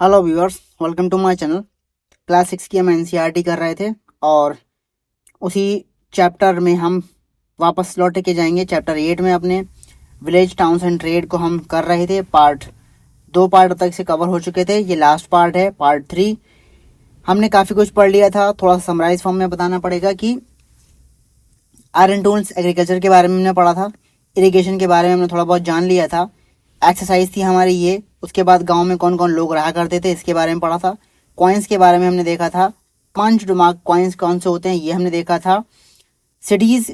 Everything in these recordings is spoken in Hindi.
Hello viewers, welcome to my channel. Class 6 की हम एनसीईआरटी कर रहे थे और उसी चैप्टर में हम वापस लौट के जाएंगे। चैप्टर 8 में अपने विलेज टाउन्स एंड ट्रेड को हम कर रहे थे। दो पार्ट तक से कवर हो चुके थे। ये लास्ट पार्ट है, पार्ट 3। हमने काफ़ी कुछ पढ़ लिया था। थोड़ा सा समराइज फॉर्म में बताना पड़ेगा कि आयरन टूल्स एग्रीकल्चर के बारे में हमने पढ़ा था, इरिगेशन के बारे में हमने थोड़ा बहुत जान लिया था, एक्सरसाइज थी हमारी ये। उसके बाद गांव में कौन कौन लोग रहा करते थे इसके बारे में पढ़ा था। कॉइन्स के बारे में हमने देखा था, पंच मार्क कॉइन्स कौन से होते हैं ये हमने देखा था। सिटीज़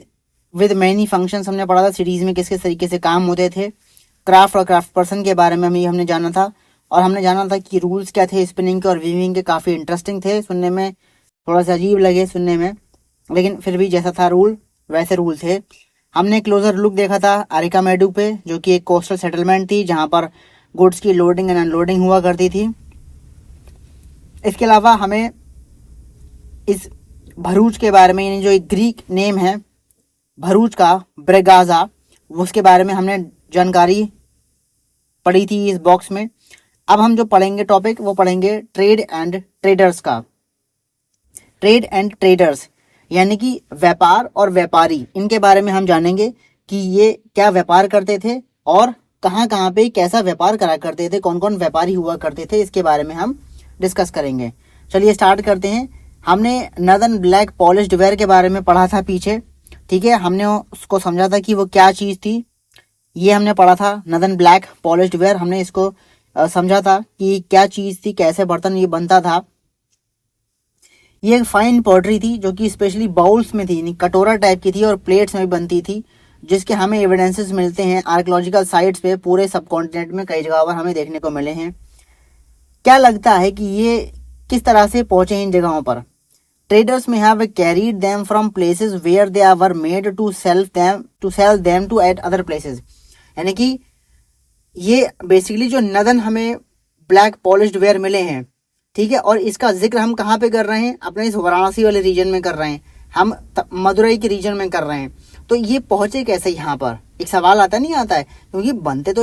विद मैनी फंक्शंस हमने पढ़ा था, सिटीज़ में किस किस तरीके से काम होते थे। क्राफ्ट और क्राफ्ट पर्सन के बारे में हमने जाना था और हमने जाना था कि रूल्स क्या थे स्पिनिंग के और वीविंग के। काफ़ी इंटरेस्टिंग थे सुनने में, थोड़ा सा अजीब लगे सुनने में, लेकिन फिर भी जैसा था रूल वैसे रूल थे। हमने क्लोजर लुक देखा था अरिकामेडू पे, जो कि एक कोस्टल सेटलमेंट थी जहाँ पर गुड्स की लोडिंग एंड अनलोडिंग हुआ करती थी। इसके अलावा हमें इस भरूच के बारे में, यानी जो एक ग्रीक नेम है भरूच का, ब्रेगाजा, उसके बारे में हमने जानकारी पढ़ी थी इस बॉक्स में। अब हम जो पढ़ेंगे टॉपिक वो पढ़ेंगे ट्रेड एंड ट्रेडर्स का। ट्रेड एंड ट्रेडर्स यानी कि व्यापार और व्यापारी, इनके बारे में हम जानेंगे कि ये क्या व्यापार करते थे और कहाँ कहाँ पे कैसा व्यापार करा करते थे, कौन कौन व्यापारी हुआ करते थे, इसके बारे में हम डिस्कस करेंगे। चलिए स्टार्ट करते हैं। हमने नदन ब्लैक पॉलिश्ड वेयर के बारे में पढ़ा था पीछे, ठीक है। हमने उसको समझा था कि वो क्या चीज़ थी, ये हमने पढ़ा था नदन ब्लैक पॉलिश्ड वेयर। हमने इसको समझा था कि क्या चीज़ थी, कैसे बर्तन ये बनता था। ये एक फाइन पॉटरी थी जो कि स्पेशली बाउल्स में थी, कटोरा टाइप की थी और प्लेट्स में भी बनती थी, जिसके हमें एविडेंसेस मिलते हैं आर्कियोलॉजिकल साइट्स पे पूरे सब कॉन्टिनेंट में कई जगहों पर हमें देखने को मिले हैं। क्या लगता है कि ये किस तरह से पहुंचे इन जगहों पर? Traders may have carried them from places where they were made to sell them to at other places. यानी कि ये बेसिकली जो नदन हमें ब्लैक पॉलिश्ड वेयर मिले हैं, ठीक है, और इसका जिक्र हम कहाँ पे कर रहे हैं? अपने इस वाराणसी वाले रीजन में कर रहे हैं, हम मदुरई के रीजन में कर रहे हैं। तो ये पहुंचे कैसे यहाँ पर, एक सवाल आता नहीं आता है, क्योंकि बनते तो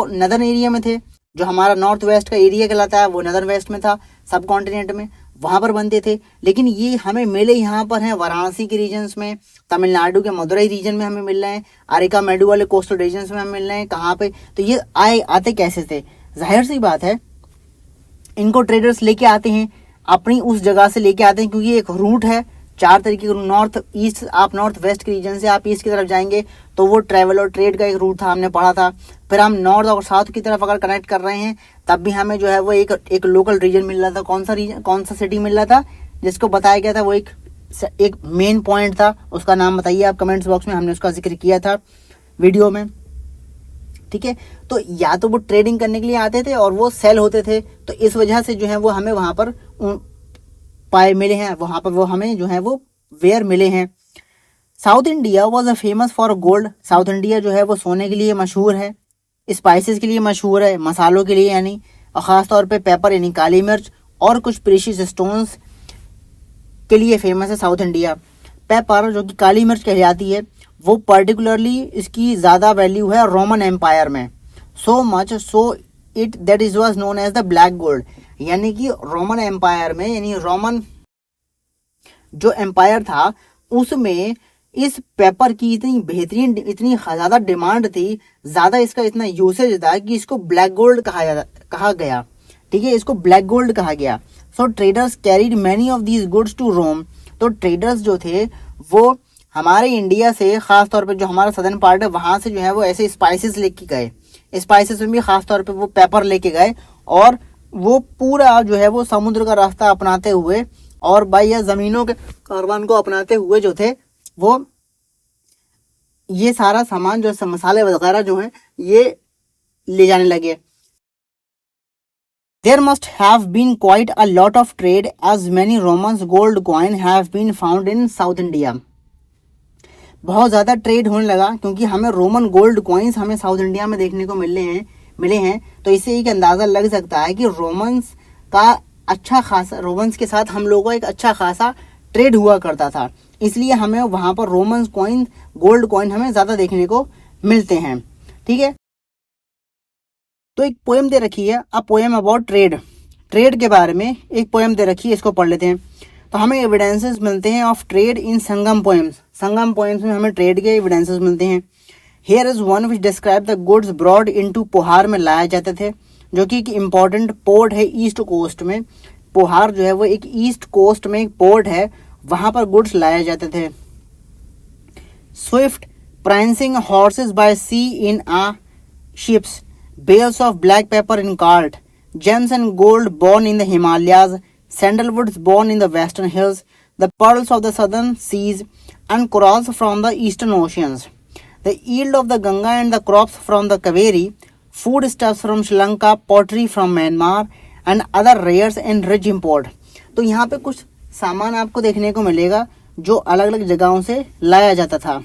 नदन एरिया में थे। जो हमारा नॉर्थ वेस्ट का एरिया कहलाता है वो नदन वेस्ट में था, सब कॉन्टिनेंट में, वहां पर बनते थे। लेकिन ये हमें मिले यहाँ पर हैं वाराणसी के रीजन्स में, तमिलनाडु के मदुरई रीजन में हमें मिल रहे हैं, अरिकामेडू वाले कोस्टल रीजन्स में हमें मिल रहे हैं। कहाँ पे? तो ये आते कैसे थे? जाहिर सी बात है, इनको ट्रेडर्स लेके आते हैं, अपनी उस जगह से लेके आते हैं, क्योंकि एक रूट है, 4 तरीके का। नॉर्थ ईस्ट, आप नॉर्थ वेस्ट के रीजन से आप ईस्ट की तरफ जाएंगे तो वो ट्रैवल और ट्रेड का एक रूट था, हमने पढ़ा था। फिर हम नॉर्थ और साउथ की तरफ अगर कनेक्ट कर रहे हैं तब भी हमें जो है वो एक लोकल रीजन मिल रहा था। कौन सा रीजन, कौन सा सिटी मिल रहा था जिसको बताया गया था? वो एक मेन पॉइंट था, उसका नाम बताइए आप कमेंट्स बॉक्स में, हमने उसका जिक्र किया था वीडियो में, ठीक है। तो या तो वो ट्रेडिंग करने के लिए आते थे और वो सेल होते थे, तो इस वजह से जो है वो हमें वहां पर पाए मिले हैं, वहां पर वो हमें जो है वो वेयर मिले हैं। South India was a famous for gold. South India जो है वो सोने के लिए मशहूर है, स्पाइसेस के लिए मशहूर है, मसालों के लिए, यानी और ख़ास तौर पे पेपर यानी काली मिर्च और कुछ प्रीशियस स्टोन्स के लिए फेमस है साउथ इंडिया। पेपर जो कि काली मिर्च कहलाती है, वो पर्टिकुलरली इसकी ज़्यादा वैल्यू है रोमन एम्पायर में, so much so it that is was known as the black gold. यानी कि रोमन एम्पायर में, यानी रोमन जो एम्पायर था उसमें इस पेपर की इतनी बेहतरीन, इतनी ज़्यादा डिमांड थी, ज़्यादा इसका इतना यूसेज था कि इसको ब्लैक गोल्ड कहा गया, ठीक है, इसको ब्लैक गोल्ड कहा गया। So traders carried many of these goods to Rome. तो ट्रेडर्स जो थे वो हमारे इंडिया से, खास तौर पे जो हमारा सदर्न पार्ट है वहां से जो है वो ऐसे स्पाइसेस लेके गए, स्पाइसेस में भी खास तौर पे वो पेपर लेके गए, और वो पूरा जो है वो समुद्र का रास्ता अपनाते हुए और बाई या जमीनों के कारवान को अपनाते हुए जो थे वो ये सारा सामान जो मसाले वगैरह जो है ये ले जाने लगे। There must have been quite a lot of trade as many Romans gold coin have been found in South India. बहुत ज़्यादा ट्रेड होने लगा क्योंकि हमें रोमन गोल्ड कॉइन्स हमें साउथ इंडिया में देखने को मिले हैं। तो इससे एक अंदाज़ा लग सकता है कि रोमन्स के साथ हम लोगों का एक अच्छा खासा ट्रेड हुआ करता था, इसलिए हमें वहाँ पर रोमन कॉइन, गोल्ड कॉइन हमें ज़्यादा देखने को मिलते हैं, ठीक है। तो एक पोएम दे रखी है, a poem about trade. Trade के बारे में एक पोएम दे रखी है, इसको पढ़ लेते हैं। तो हमें एविडेंसेस मिलते हैं of trade in Sangam poems. Sangam poems में हमें ट्रेड के एविडेंसेस मिलते हैं। Here is one which describe the goods brought into Puhar में लाए जाते थे, जो कि एक इम्पॉर्टेंट पोर्ट है ईस्ट कोस्ट में। पोहार जो है वो एक ईस्ट कोस्ट में एक पोर्ट है, वहां पर गुड्स लाए जाते थे। Swift prancing horses by sea in a ships, bales of black pepper in cart, gems and gold born in the Himalayas, sandalwoods born in the western hills, the pearls of the southern seas, and corals from the eastern oceans. The yield of the Ganga and the crops from the Kaveri, foodstuffs from Sri Lanka, pottery from Myanmar, and other rares and rich import. तो यहाँ पे कुछ सामान आपको देखने को मिलेगा जो अलग अलग जगहों से लाया जाता था।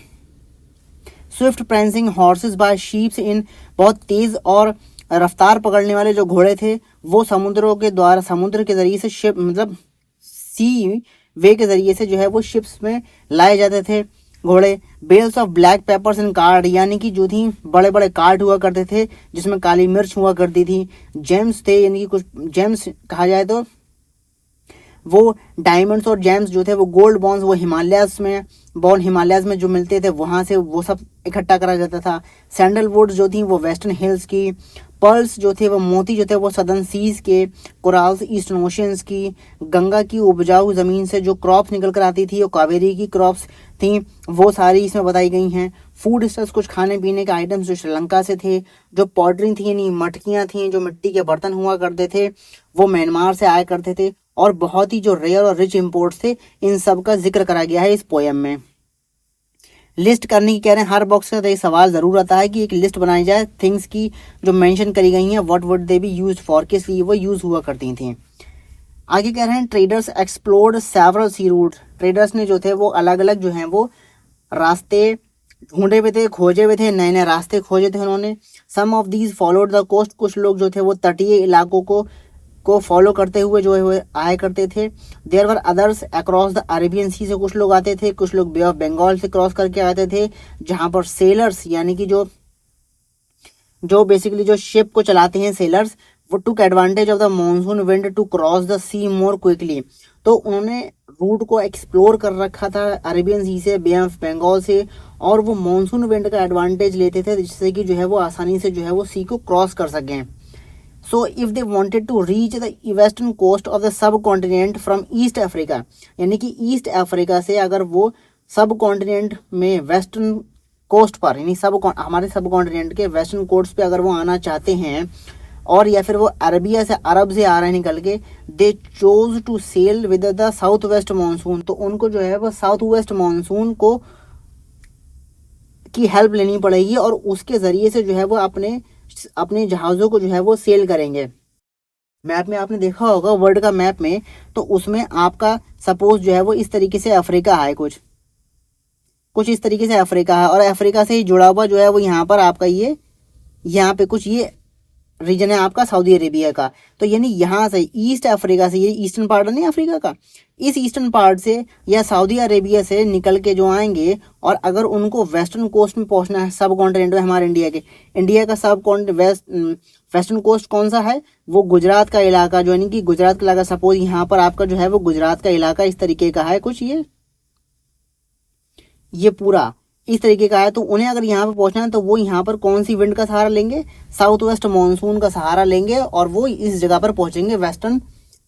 Swift prancing horses by ships in, बहुत तेज और रफ्तार पकड़ने वाले जो घोड़े थे वो समुद्रों के द्वारा, समुद्र के जरिए से शिप मतलब सी वे के जरिए से जो है वो शिप्स में लाए जाते थे घोड़े। Bales of black peppers in cart, यानी कि जो थी बड़े बड़े कार्ड हुआ करते थे जिसमें काली मिर्च हुआ करती थी। जेम्स थे, यानी कि कुछ जेम्स कहा जाए तो वो डायमंड्स और जेम्स जो थे वो गोल्ड बॉन्स वो हिमालयाज में जो मिलते थे वहां से वो सब इकट्ठा करा जाता था। सैंडलवुड जो थी वो वेस्टर्न हिल्स की, पर्ल्स जो थे वो मोती जो थे वो सदर्न सीज के, कोराल्स ईस्टर्न ओशियंस की, गंगा की उपजाऊ जमीन से जो क्रॉप्स निकल कर आती थी और कावेरी की क्रॉप्स थी वो सारी इसमें बताई गई हैं। फूड स्टफ्स, कुछ खाने पीने के आइटम्स जो श्रीलंका से थे। जो पॉटरी थी यानी मटकियाँ थी, जो मिट्टी के बर्तन हुआ करते थे वो म्यांमार से आया करते थे। और बहुत ही जो रेयर और रिच इंपोर्ट्स थे इन सब का जिक्र करा गया है इस पोएम में। लिस्ट करने की कह रहे हैं, हर बॉक्स का एक सवाल जरूर आता है कि एक लिस्ट बनाई जाए थिंग्स की जो मेंशन करी गई हैं, what would they be used for, किस लिए वो यूज हुआ करती थी। आगे कह रहे हैं ट्रेडर्स एक्सप्लोर्ड सेवरल सी रूट, ट्रेडर्स ने जो थे वो अलग अलग जो हैं वो रास्ते ढूंढे हुए थे, खोजे हुए थे, नए नए रास्ते खोजे थे उन्होंने। Some of these followed the coast, कुछ लोग जो थे वो तटीय इलाकों को फॉलो करते हुए जो है वो आया करते थे। There were others across the Arabian sea से कुछ लोग आते थे, कुछ लोग बे ऑफ बंगाल से क्रॉस करके आते थे, जहां पर सेलर्स यानी कि जो बेसिकली जो शिप को चलाते हैं सेलर्स, वो took advantage of the monsoon wind to cross the sea more quickly. तो उन्होंने रूट को एक्सप्लोर कर रखा था अरेबियन सी से, बे ऑफ बंगाल से, और वो मॉनसून विंड का एडवांटेज लेते थे जिससे कि जो है वो आसानी से जो है वो सी को क्रॉस कर सकें। So if they wanted to reach the western coast of the subcontinent from East Africa, यानी कि ईस्ट अफ्रीका से अगर वो सब कॉन्टिनेंट में वेस्टर्न कोस्ट पर यानी हमारे सब कॉन्टिनेंट के वेस्टर्न कोस्ट पे अगर वो आना चाहते हैं और या फिर वो अरबिया से अरब से आ रहे हैं निकल के, they chose to sail with the south west monsoon, तो उनको जो है वो साउथ वेस्ट मानसून को की हेल्प लेनी पड़ेगी और उसके जरिए से जो है वो अपने जहाज़ों को जो है वो सेल करेंगे। मैप में आपने देखा होगा वर्ल्ड का मैप में, तो उसमें आपका सपोज जो है वो इस तरीके से अफ्रीका है, कुछ इस तरीके से अफ्रीका है और अफ्रीका से ही जुड़ा हुआ जो है वो यहाँ पर आपका यहाँ पे कुछ ये रीजन है आपका सऊदी अरेबिया का। तो यानी यहाँ से ईस्ट अफ्रीका से, ये ईस्टर्न पार्ट नहीं अफ्रीका का, इस ईस्टर्न पार्ट से या सऊदी अरेबिया से निकल के जो आएंगे और अगर उनको वेस्टर्न कोस्ट में पहुंचना है, सब कॉन्टिनेंट में हमारे इंडिया का सब कॉन्टिनेंट वेस्टर्न कोस्ट कौन सा है, वो गुजरात का इलाका, जो यानी कि गुजरात का इलाका, सपोज यहाँ पर आपका जो है वो गुजरात का इलाका इस तरीके का है कुछ, ये पूरा इस तरीके का है। तो उन्हें अगर यहाँ पे पहुंचना है तो वो यहाँ पर कौन सी विंड का सहारा लेंगे, साउथ वेस्ट मानसून का सहारा लेंगे और वो इस जगह पर पहुंचेंगे वेस्टर्न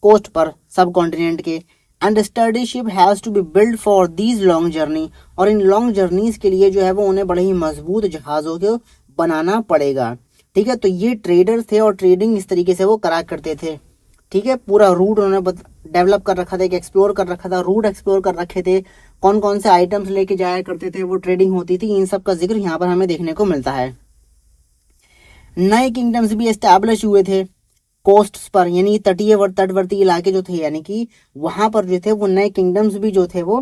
कोस्ट पर सब कॉन्टिनेंट के। And sturdy ship has to be build for these long journey, और इन लॉन्ग जर्नीज के लिए जो है वो उन्हें बड़े ही मजबूत जहाजों को बनाना पड़ेगा। ठीक है, तो ये ट्रेडर थे और ट्रेडिंग इस तरीके से वो करा करते थे। ठीक है, पूरा रूट उन्होंने डेवलप कर रखा था, एक एक्सप्लोर कर रखा था, रूट एक्सप्लोर कर रखे थे, कौन कौन से आइटम्स लेके जाया करते थे, वो ट्रेडिंग होती थी, इन सब का जिक्र यहाँ पर हमें देखने को मिलता है। नए किंगडम्स भी एस्टैब्लिश हुए थे कोस्ट पर, यानी तटवर्ती इलाके जो थे, यानी कि वहां पर जो थे वो नए किंगडम्स भी जो थे वो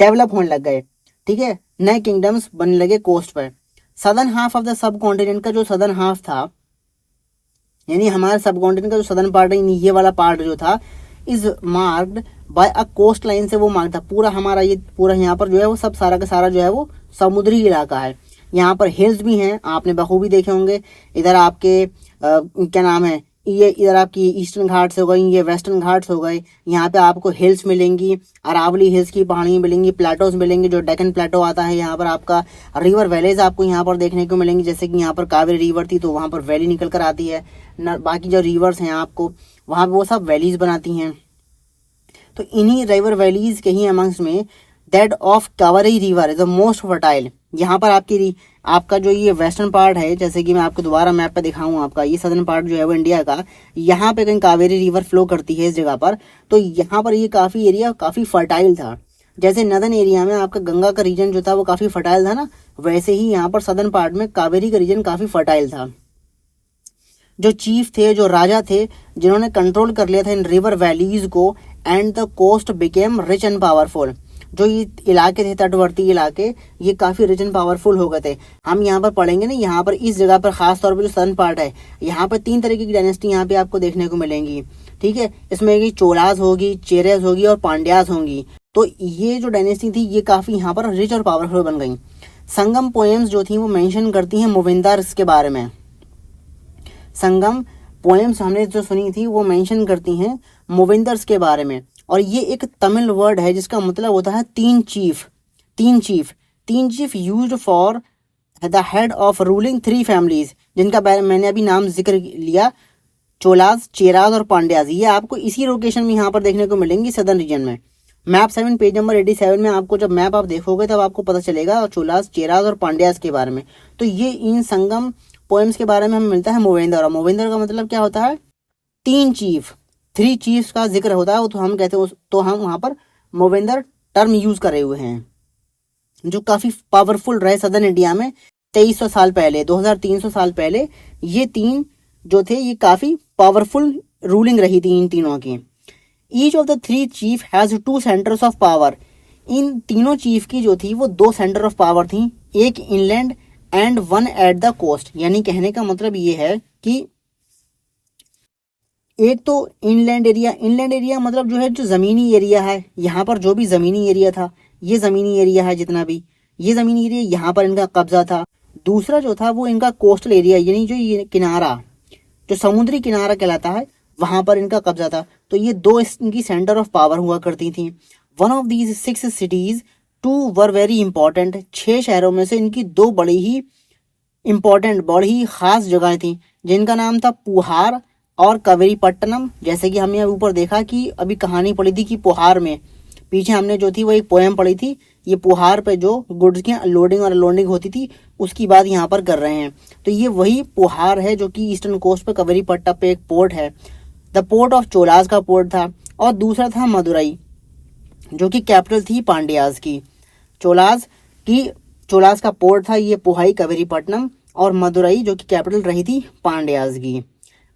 डेवलप होने लग गए। ठीक है, नए किंगडम्स बनने लगे कोस्ट पर। Southern half of the sub continent का जो सदर्न हाफ था, यानी हमारे सब कॉन्टिनेंट का जो सदर्न पार्ट है, ये वाला पार्ट जो था, is marked by a coast line से वो मार्क था। पूरा हमारा ये पूरा यहाँ पर जो है वो सब सारा का सारा जो है वो समुद्री इलाका है। यहाँ पर हिल्स भी हैं, आपने बखूबी देखे होंगे। इधर आपके क्या नाम है, ये इधर आपकी ईस्टर्न घाट्स हो गई, ये वेस्टर्न घाट्स हो गए। यहाँ पे आपको हिल्स मिलेंगी, अरावली हिल्स की पहाड़ियाँ मिलेंगी, प्लेटोज मिलेंगे, जो डेक्कन प्लेटो आता है। यहाँ पर आपका रिवर वैलीज आपको यहाँ पर देखने को मिलेंगी, जैसे कि यहाँ पर कावेरी रिवर थी तो वहाँ पर वैली निकल कर आती है न, बाकी जो रिवर्स हैं आपको वहाँ पर वो सब वैलीज बनाती हैं। तो इन्हीं रिवर वैलीज के ही अमंग्स में that of Kaveri river is the most fertile. यहाँ पर आपका जो ये वेस्टर्न पार्ट है, जैसे कि मैं आपको दोबारा मैप पे दिखाऊं, आपका ये सदर्न पार्ट जो है वो इंडिया का, यहाँ पे कहीं कावेरी रिवर फ्लो करती है इस जगह पर। तो यहाँ पर ये काफ़ी एरिया काफ़ी फर्टाइल था। जैसे नदर्न एरिया में आपका गंगा का रीजन जो था वो काफ़ी फर्टाइल था ना, वैसे ही यहाँ पर सदर्न पार्ट में कावेरी का रीजन काफ़ी फर्टाइल था। जो चीफ थे, जो राजा थे, जिन्होंने कंट्रोल कर लिया था इन रिवर वैलीज को, and the coast became rich and powerful. जो ये इलाके थे, तटवर्ती इलाके, ये काफ़ी रिच एंड पावरफुल हो गए थे। हम यहाँ पर पढ़ेंगे ना, यहाँ पर इस जगह पर खास तौर पर जो सदर्न पार्ट है, यहाँ पर 3 तरीके की डायनेस्टी यहाँ पे आपको देखने को मिलेंगी। ठीक है, इसमें कि चोलास होगी, चेरेस होगी और पांड्यास होंगी। तो ये जो डायनेस्टी थी ये काफ़ी यहाँ पर रिच और पावरफुल बन गई। संगम पोएम्स जो थी वो मेंशन करती हैं मोविंदर्स के बारे में। संगम पोएम्स हमने जो सुनी थी वो मेंशन करती हैं मोविंदर्स के बारे में। और ये एक तमिल वर्ड है जिसका मतलब होता है 3 chief. 3 chief used for the head of ruling 3 families, जिनका मैंने अभी नाम जिक्र लिया, चोलास, चेराज और पांड्याज। ये आपको इसी लोकेशन में यहाँ पर देखने को मिलेंगी सदर्न रीजन में। मैप 7 पेज नंबर 87 में आपको जब मैप आप देखोगे तब आपको पता चलेगा चोलास, चेराज और पांड्याज के बारे में। तो ये इन संगम पोएम्स के बारे में हमें मिलता है मोवेंदर। और मोवेंदर का मतलब क्या होता है? 3 चीफ, 3 चीफ्स का जिक्र होता है, तो हम कहते हैं तो हम वहाँ पर मोवेंदर टर्म यूज कर रहे हुए हैं, जो काफ़ी पावरफुल रहे सदर्न इंडिया में 2300 साल पहले, 2300 साल पहले। ये 3 जो थे ये काफ़ी पावरफुल रूलिंग रही थी इन तीनों की। Each of the 3 chief has 2 centres of power. इन तीनों चीफ की जो थी वो 2 सेंटर ऑफ पावर थी, एक inland and 1 at the coast. यानी कहने का मतलब ये है कि एक तो इनलैंड एरिया मतलब जो है जो ज़मीनी एरिया है, यहाँ पर जो भी ज़मीनी एरिया था, ये ज़मीनी एरिया है जितना भी, ये ज़मीनी एरिया यहाँ पर इनका कब्जा था। दूसरा जो था वो इनका कोस्टल एरिया, यानी जो ये किनारा, जो समुद्री किनारा कहलाता है, वहाँ पर इनका कब्जा था। तो ये 2 इनकी सेंटर ऑफ पावर हुआ करती थी। One of these 6 cities 2 were very important. 6 शहरों में से इनकी 2 बड़ी ही इंपॉर्टेंट, बड़ी ही खास जगह थी, जिनका नाम था पुहार और कावेरीपट्टनम। जैसे कि हमने ऊपर देखा कि अभी कहानी पढ़ी थी कि पुहार में, पीछे हमने जो थी वो एक पोएम पढ़ी थी, ये पुहार पे जो गुड्स की लोडिंग और अनलोडिंग होती थी उसकी बात यहाँ पर कर रहे हैं। तो ये वही पुहार है जो कि ईस्टर्न कोस्ट पे कावेरीपट्टनम पे एक पोर्ट है। द पोर्ट ऑफ चोलास का पोर्ट था। और दूसरा था मदुरई, जो कि कैपिटल थी पांड्यास की। चोलास का पोर्ट था ये पुहाई कावेरीपट्टनम, और मदुरई जो कि कैपिटल रही थी पांड्यास की।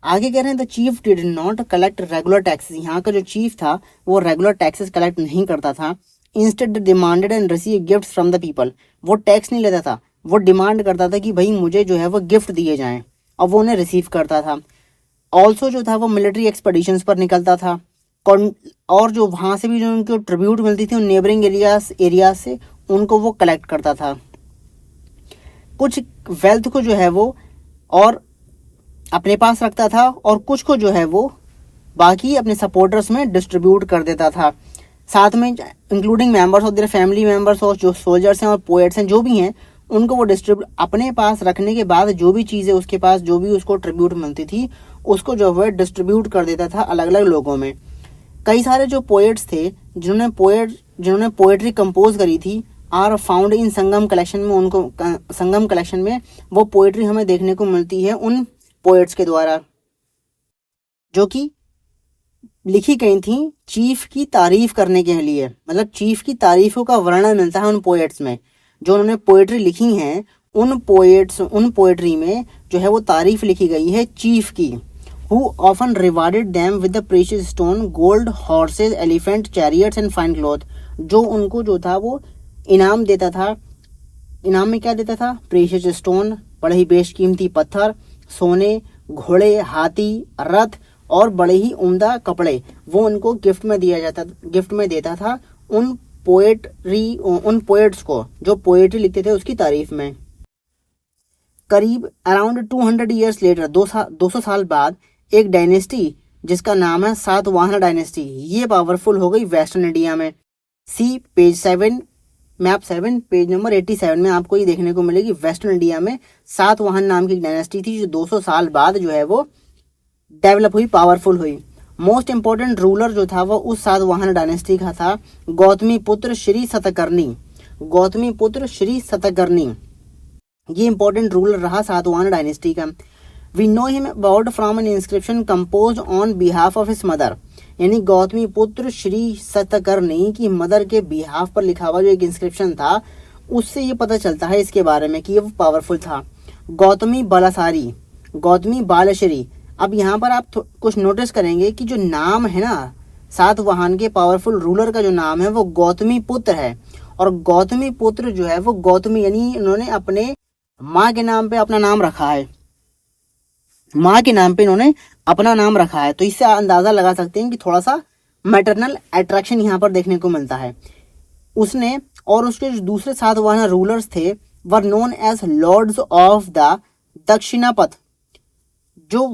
आगे कह रहे हैं the chief did not collect regular taxes. यहाँ का जो चीफ था वो रेगुलर टैक्सेस कलेक्ट नहीं करता था। Instead demanded and receive gifts from the people. वो टैक्स नहीं लेता था, वो डिमांड करता था कि भाई मुझे जो है वो गिफ्ट दिए जाएं, और वो उन्हें रिसीव करता था। ऑल्सो जो था वो मिलिट्री एक्सपेडिशंस पर निकलता था, और जो वहाँ से भी जो उनको ट्रिब्यूट मिलती थी उन नेबरिंग एरियाज से उनको वो कलेक्ट करता था। कुछ वेल्थ को जो है वो और अपने पास रखता था, और कुछ को जो है वो बाकी अपने सपोर्टर्स में डिस्ट्रीब्यूट कर देता था। साथ में including members of their family members, और जो सोल्जर्स हैं और पोएट्स हैं जो भी हैं, उनको वो डिस्ट्रीब्यूट अपने पास रखने के बाद जो भी चीज़ें उसके पास, जो भी उसको ट्रिब्यूट मिलती थी, उसको जो है डिस्ट्रीब्यूट कर देता था अलग अलग लोगों में। कई सारे जो पोएट्स थे जिन्होंने पोएट्री कंपोज करी थी are found in Sangam collection में। उनको संगम कलेक्शन में वो पोएट्री हमें देखने को मिलती है उन पोएट्स के द्वारा, जो कि लिखी गई थी चीफ की तारीफ करने के लिए। मतलब चीफ की तारीफों का वर्णन मिलता है उन पोएट्स में। जो उन्होंने पोएट्री लिखी हैं उन पोएट्री में जो है वो तारीफ लिखी गई है चीफ की। Who often rewarded them with the precious stone, gold, horses, elephant, chariots and fine cloth। जो उनको जो था वो इनाम देता था। इनाम में क्या देता था? प्रेशियस स्टोन, बड़े ही बेशकीमती पत्थर, सोने, घोड़े, हाथी, रथ और बड़े ही उम्दा कपड़े, वो उनको गिफ्ट में देता था उन पोएट्स को जो पोएट्री लिखते थे उसकी तारीफ में। करीब अराउंड 200 ईयर्स लेटर, 200 साल बाद, एक डायनेस्टी जिसका नाम है सातवाहन डायनेस्टी, ये पावरफुल हो गई वेस्टर्न इंडिया में। सी पेज 7, मैप 7 पेज नंबर 87 में आपको ये देखने को मिलेगी वेस्टर्न इंडिया में सातवाहन नाम की डायनेस्टी थी जो 200 साल बाद जो है वो डेवलप हुई, पावरफुल हुई। मोस्ट इंपॉर्टेंट रूलर जो था वो उस सातवाहन डायनेस्टी का था गौतमी पुत्र श्री सतकर्णी। गौतमी पुत्र श्री सतकर्णी ये इंपॉर्टेंट रूलर रहा सातवाहन डायनेस्टी का। We know him about from an inscription compose on behalf of his mother, यानी गौतमी पुत्र श्री सतकर्णी की मदर के बिहाफ पर लिखा हुआ जो एक इंस्क्रिप्शन था उससे ये पता चलता है इसके बारे में कि ये पावरफुल था। गौतमी बालासारी, गौतमी बालश्री। अब यहाँ पर आप कुछ नोटिस करेंगे कि जो नाम है ना सातवाहन के पावरफुल रूलर का जो नाम है वो गौतमी पुत्र है, और गौतमी पुत्र जो है वो गौतमी यानी इन्होंने अपने माँ के नाम पे अपना नाम रखा है, माँ के नाम पे इन्होंने अपना नाम रखा है। तो इससे अंदाजा लगा सकते हैं कि थोड़ा सा मैटरनल अट्रैक्शन यहाँ पर देखने को मिलता है। उसने और उसके जो दूसरे सातवाहन रूलर्स थे were known as lords of the Dakshinapatha. जो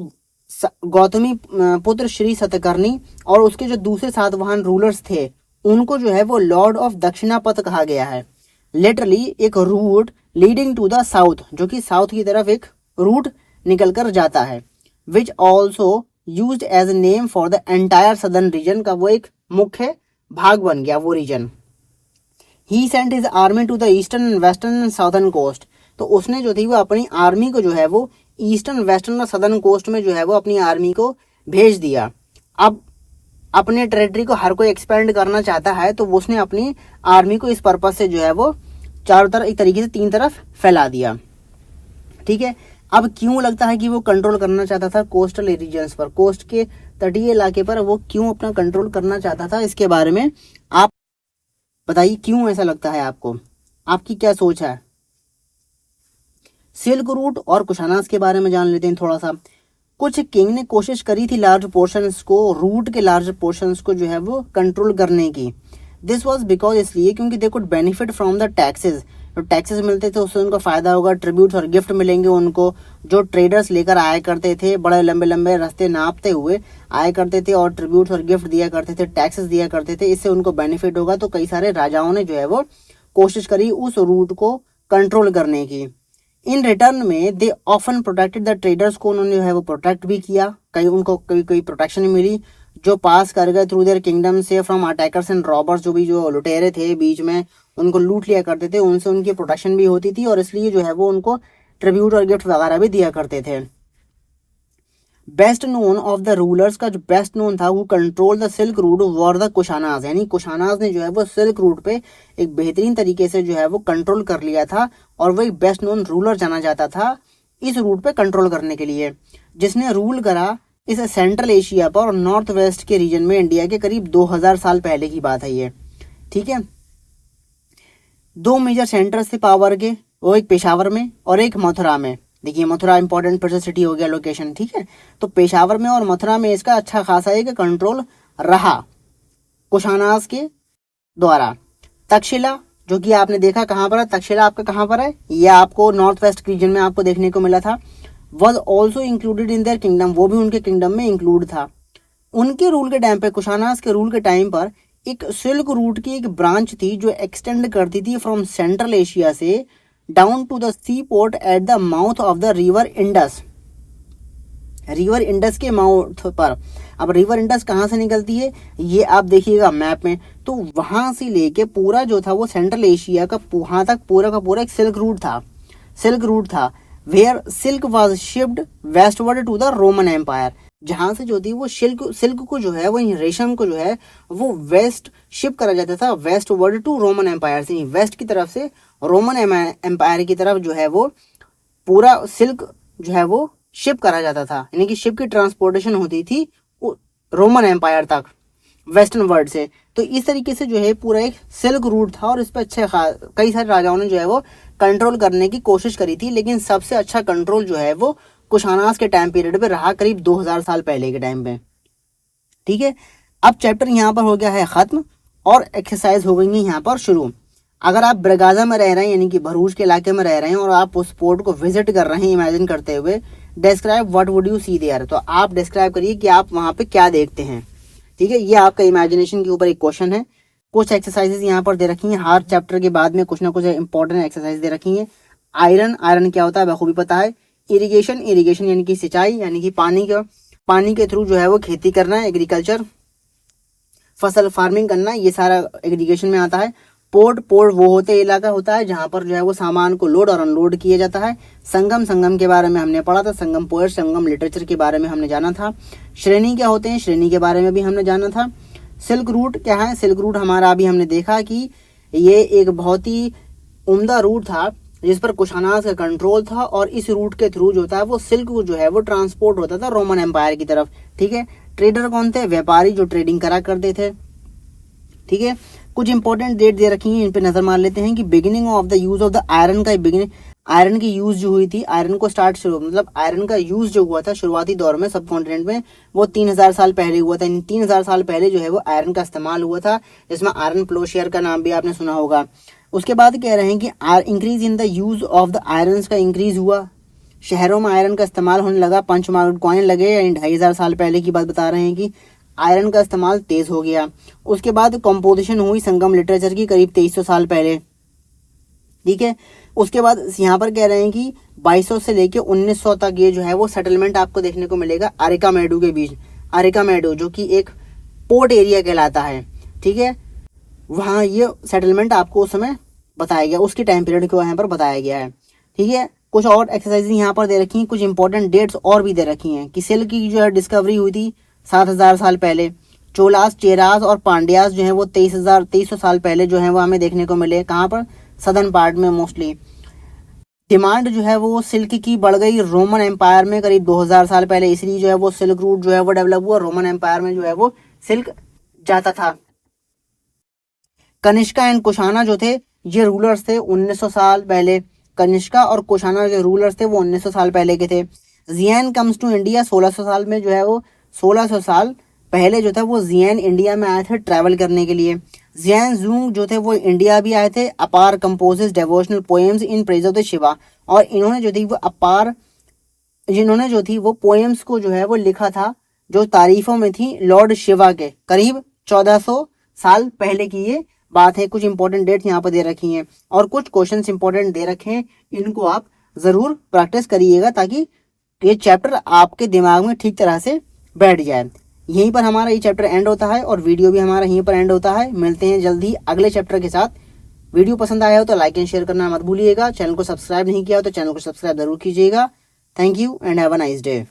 गौतमी पुत्र श्री सतकर्णी और उसके जो दूसरे सातवाहन रूलर्स थे उनको जो है वो लॉर्ड ऑफ दक्षिणापथ कहा गया है। लिटरली एक route leading to the south, जो कि साउथ की तरफ एक रूट निकल कर जाता है, which also used as a name for the entire southern region, का वो एक मुख्य भाग बन गया वो region. He sent his army to the eastern western southern coast. तो उसने जो थी वो अपनी आर्मी को जो है वो ईस्टर्न वेस्टर्न और सदर्न कोस्ट में जो है वो अपनी आर्मी को भेज दिया। अब अपने टेरिटरी को हर कोई एक्सपेंड करना चाहता है तो उसने अपनी आर्मी को इस पर्पज से जो है वो चारों तरफ एक तरीके से 3 तरफ फैला दिया। ठीक है, अब क्यों लगता है कि वो कंट्रोल करना चाहता था कोस्टल रीजन्स पर, कोस्ट के तटीय इलाके पर वो क्यों अपना कंट्रोल करना चाहता था, इसके बारे में आप बताइए क्यों ऐसा लगता है आपको, आपकी क्या सोच है। सिल्क रूट और कुशानास के बारे में जान लेते हैं थोड़ा सा। कुछ किंग ने कोशिश करी थी लार्ज पोर्शंस को, रूट के लार्ज पोर्शंस को जो है वो कंट्रोल करने की। दिस वाज बिकॉज इसलिए क्योंकि they could benefit from the taxes, जो टैक्सेस मिलते थे उससे उनको फायदा होगा, ट्रिब्यूट्स और गिफ्ट मिलेंगे उनको। जो ट्रेडर्स लेकर आया करते थे, बड़े लंबे लंबे रास्ते नापते हुए आया करते थे और ट्रिब्यूट्स और गिफ्ट दिया करते थे, टैक्सेस दिया करते थे, इससे उनको बेनिफिट होगा। तो कई सारे राजाओं ने जो है वो कोशिश करी उस रूट को कंट्रोल करने की। इन रिटर्न में they often protected the traders, को उन्होंने जो है वो प्रोटेक्ट भी किया, कहीं उनको कोई प्रोटेक्शन मिली जो पास कर गए थ्रू देयर किंगडम से फ्रॉम अटैकर्स एंड रॉबर्स। जो भी जो लुटेरे थे बीच में उनको लूट लिया करते थे, उनसे उनकी प्रोटेक्शन भी होती थी और इसलिए जो है वो उनको ट्रिब्यूट और गिफ्ट वगैरह भी दिया करते थे। Best known of the rulers का जो बेस्ट नोन था वो control the silk route were the Kushanas, यानी कुशानाज ने जो है वो सिल्क रूट पे एक बेहतरीन तरीके से जो है वो कंट्रोल कर लिया था और वो एक बेस्ट नोन रूलर जाना जाता था इस रूट पे कंट्रोल करने के लिए, जिसने रूल करा इस सेंट्रल एशिया पर और नॉर्थ वेस्ट के रीजन में इंडिया के करीब 2000 साल पहले की बात है ये। ठीक है, 2 मेजर सेंटर्स थे पावर के, वो एक पेशावर में और एक मथुरा में। देखिए मथुरा इंपॉर्टेंट फिर से सिटी हो गया लोकेशन। ठीक है, तो पेशावर में और मथुरा में इसका अच्छा खासा एक कंट्रोल रहा कुशानास के द्वारा। तक्षशिला जो कि आपने देखा कहाँ पर है, तक्षशिला आपका कहाँ पर है, ये आपको नॉर्थ वेस्ट रीजन में आपको देखने को मिला था। Was also included in their kingdom, वो भी उनके किंगडम में इंक्लूड था। उनके रूल के टाइम पे, कुशानास के रूल के टाइम पर एक सिल्क रूट की एक ब्रांच थी जो एक्सटेंड करती थी फ्रॉम सेंट्रल एशिया से down to the sea port at the mouth of the river Indus, river Indus के माउथ पर। अब रिवर इंडस कहाँ से निकलती है ये आप देखिएगा मैप में, तो वहां से लेके पूरा जो था वो सेंट्रल एशिया का वहां तक पूरा का पूरा एक सिल्क रूट था where silk was shipped westward to the Roman Empire, जहां से जो थी वो सिल्क को जो है वो रेशम को जो है वो वेस्ट शिप करा जाता था, westward to Roman Empire से, वेस्ट की तरफ से रोमन एम्पायर की तरफ जो है वो पूरा सिल्क जो है वो शिप करा जाता था, यानी कि शिप की ट्रांसपोर्टेशन होती थी रोमन एम्पायर तक वेस्टर्न वर्ल्ड से। तो इस तरीके से जो है पूरा एक सिल्क रूट था और इस पर अच्छे कई सारे राजाओं ने जो है वो कंट्रोल करने की कोशिश करी थी, लेकिन सबसे अच्छा कंट्रोल जो है वो कुशानास के टाइम पीरियड पे रहा, करीब 2000 साल पहले के टाइम पे। ठीक है, अब चैप्टर यहाँ पर हो गया है खत्म और एक्सरसाइज हो गई है यहाँ पर शुरू। अगर आप ब्रगाजा में रह रहे हैं यानी कि भरूच के इलाके में रह रहे हैं और आप उस पोर्ट को विजिट कर रहे हैं इमेजिन करते हुए, describe what would you see there, तो आप डिस्क्राइब करिए कि आप वहां पे क्या देखते हैं। ठीक है, ये आपका इमेजिनेशन के ऊपर एक क्वेश्चन है। कुछ एक्सरसाइजेज यहाँ पर दे रखी हैं, हर चैप्टर के बाद में कुछ ना कुछ इंपॉर्टेंट एक्सरसाइज दे रखी हैं। आयरन क्या होता है बखूबी पता है। इरिगेशन यानी कि सिंचाई, यानी कि पानी के थ्रू जो है वो खेती करना है, एग्रीकल्चर फसल फार्मिंग करना, ये सारा एग्रीगेशन में आता है। पोर्ट वो होते इलाका होता है जहां पर जो है वो सामान को लोड और अनलोड किया जाता है। संगम के बारे में हमने पढ़ा था, संगम पोएट, संगम लिटरेचर के बारे में हमने जाना था। श्रेणी क्या होते हैं, श्रेणी के बारे में भी हमने जाना था। सिल्क रूट क्या है, सिल्क रूट हमारा अभी हमने देखा कि ये एक बहुत ही उम्दा रूट था जिस पर कुशानास का कंट्रोल था, और इस रूट के थ्रू जो था वो सिल्क जो है वो ट्रांसपोर्ट होता था रोमन एम्पायर की तरफ। ठीक है, ट्रेडर कौन थे, व्यापारी जो ट्रेडिंग करा करते थे। ठीक है, कुछ इंपॉर्टेंट डेट दे रखी हैं, इन पे नजर मार लेते हैं कि beginning of the use of the iron का बिगिनिंग, आयरन की यूज जो हुई थी, आयरन को मतलब आयरन का यूज जो हुआ था शुरुआती दौर में सब कॉन्टिनेंट में, वो 3000 साल पहले हुआ था। 3000 साल पहले जो है वो आयरन का इस्तेमाल हुआ था, जिसमें आयरन प्लोशियर का नाम भी आपने सुना होगा। उसके बाद कह रहे हैं कि increase in the use of the iron का इंक्रीज हुआ, शहरों में आयरन का इस्तेमाल होने लगा, पंच मार्केट कॉइन लगे, यानी 2500 साल पहले की बात बता रहे हैं कि आयरन का इस्तेमाल तेज हो गया। उसके बाद कंपोजिशन हुई संगम लिटरेचर की करीब 2300 साल पहले। ठीक है, उसके बाद यहाँ पर कह रहे हैं कि 2200 से लेके 1900 तक ये जो है वो सेटलमेंट आपको देखने को मिलेगा अरिकामेडू के बीच। अरिकामेडू जो कि एक पोर्ट एरिया कहलाता है। ठीक है, वहाँ ये सेटलमेंट आपको उस समय बताया गया, उसके टाइम पीरियड को यहाँ पर बताया गया है। ठीक है, कुछ और एक्सरसाइज यहाँ पर दे रखी हैं, कुछ इंपॉर्टेंट डेट्स और भी दे रखी हैं कि सिल्क की जो है डिस्कवरी हुई थी 7000 साल पहले। चोलास, चेरास और पांड्यास जो है वो 2300 साल पहले जो है वो हमें देखने को मिले। कहाँ पर, सदर्न पार्ट में मोस्टली। डिमांड जो है वो सिल्क की बढ़ गई रोमन एम्पायर में करीब 2000 साल पहले, इसलिए जो है वो सिल्क रूट जो है वो डेवलप हुआ, रोमन एम्पायर में जो है वो सिल्क जाता था। कनिष्का एंड कुशाना जो थे ये रूलर्स थे 1900 साल पहले। कनिष्का और कुशाना जो रूलर्स थे वो 1900 साल पहले के थे। जियान कम्स टू इंडिया 1600 साल में जो है वो 1600 साल पहले जो था वो जियान इंडिया में आए थे ट्रैवल करने के लिए। जियान जूंग जो थे वो इंडिया भी आए थे। अपार composes devotional poems in praise of the Shiva, और इन्होंने जो थी वो जिन्होंने जो थी वो पोएम्स को जो है वो लिखा था जो तारीफों में थी लॉर्ड शिवा के। करीब 1400 साल पहले की ये बात है। कुछ इंपॉर्टेंट डेट यहाँ पर दे रखी हैं और कुछ क्वेश्चंस इंपॉर्टेंट दे रखे हैं, इनको आप जरूर प्रैक्टिस करिएगा ताकि ये चैप्टर आपके दिमाग में ठीक तरह से बैठ जाए। यहीं पर हमारा ये चैप्टर एंड होता है और वीडियो भी हमारा यहीं पर एंड होता है। मिलते हैं जल्दी अगले चैप्टर के साथ। वीडियो पसंद आया हो तो लाइक एंड शेयर करना मत भूलिएगा। चैनल को सब्सक्राइब नहीं किया हो तो चैनल को सब्सक्राइब जरूर कीजिएगा। Thank you and have a nice day.